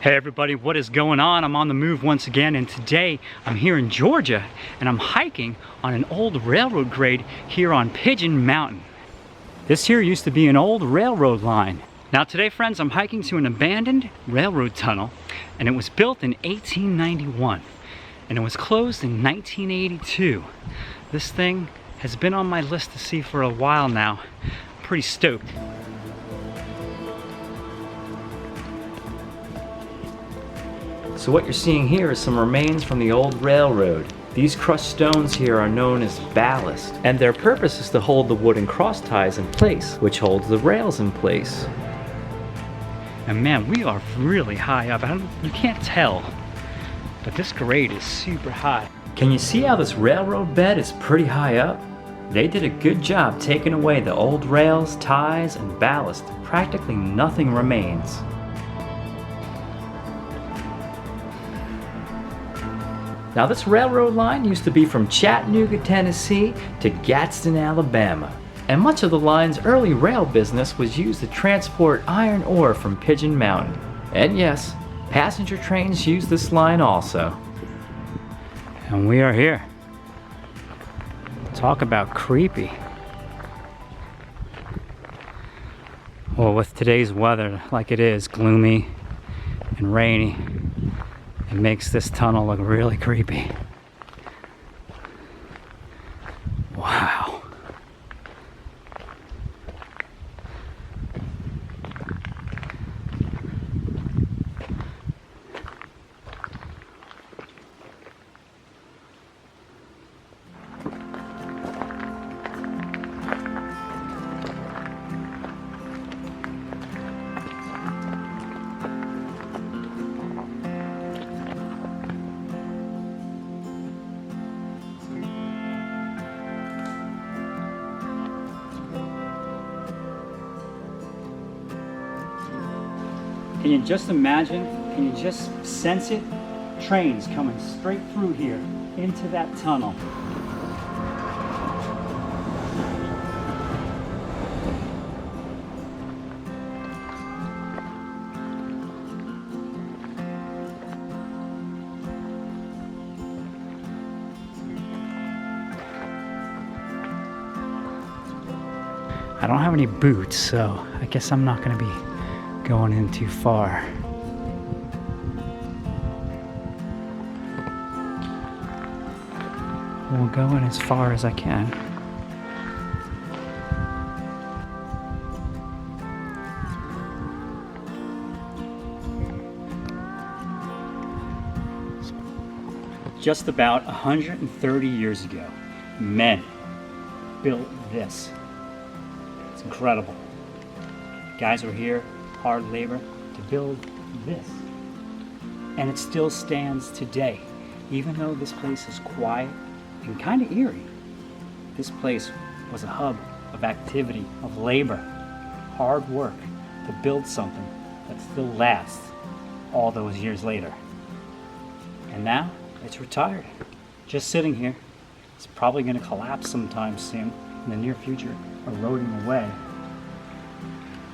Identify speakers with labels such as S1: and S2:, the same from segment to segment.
S1: Hey everybody, what is going on? I'm on the move once again, and today I'm here in Georgia and I'm hiking on an old railroad grade here on Pigeon Mountain. This here used to be an old railroad line. Now today, friends, I'm hiking to an abandoned railroad tunnel, and it was built in 1891 and it was closed in 1982. This thing has been on my list to see for a while now. I'm pretty stoked. So what you're seeing here is some remains from the old railroad. These crushed stones here are known as ballast, and their purpose is to hold the wooden cross ties in place, which holds the rails in place. And man, we are really high up. You can't tell, but this grade is super high. Can you see how this railroad bed is pretty high up? They did a good job taking away the old rails, ties, and ballast. Practically nothing remains. Now this railroad line used to be from Chattanooga, Tennessee to Gadsden, Alabama. And much of the line's early rail business was used to transport iron ore from Pigeon Mountain. And yes, passenger trains use this line also. And we are here. Talk about creepy. Well, with today's weather like it is, gloomy and rainy, it makes this tunnel look really creepy. Wow. Can you just imagine, can you just sense it? Trains coming straight through here into that tunnel. I don't have any boots, so I guess I'm not going to be going in too far. We'll go in as far as I can. Just about 130 years ago, men built this. It's incredible. Guys were here, hard labor, to build this. And it still stands today. Even though this place is quiet and kind of eerie, this place was a hub of activity, of labor, hard work to build something that still lasts all those years later. And now it's retired, just sitting here. It's probably going to collapse sometime soon in the near future, eroding away.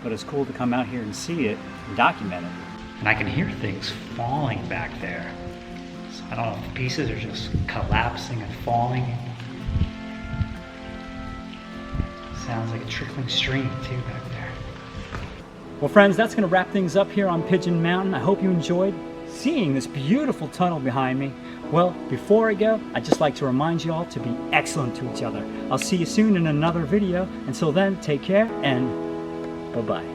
S1: But it's cool to come out here and see it and document it. And I can hear things falling back there. So I don't know if pieces are just collapsing and falling. Sounds like a trickling stream too back there. Well friends, that's gonna wrap things up here on Pigeon Mountain. I hope you enjoyed seeing this beautiful tunnel behind me. Well, before I go, I'd just like to remind you all to be excellent to each other. I'll see you soon in another video. Until then, take care and bye-bye.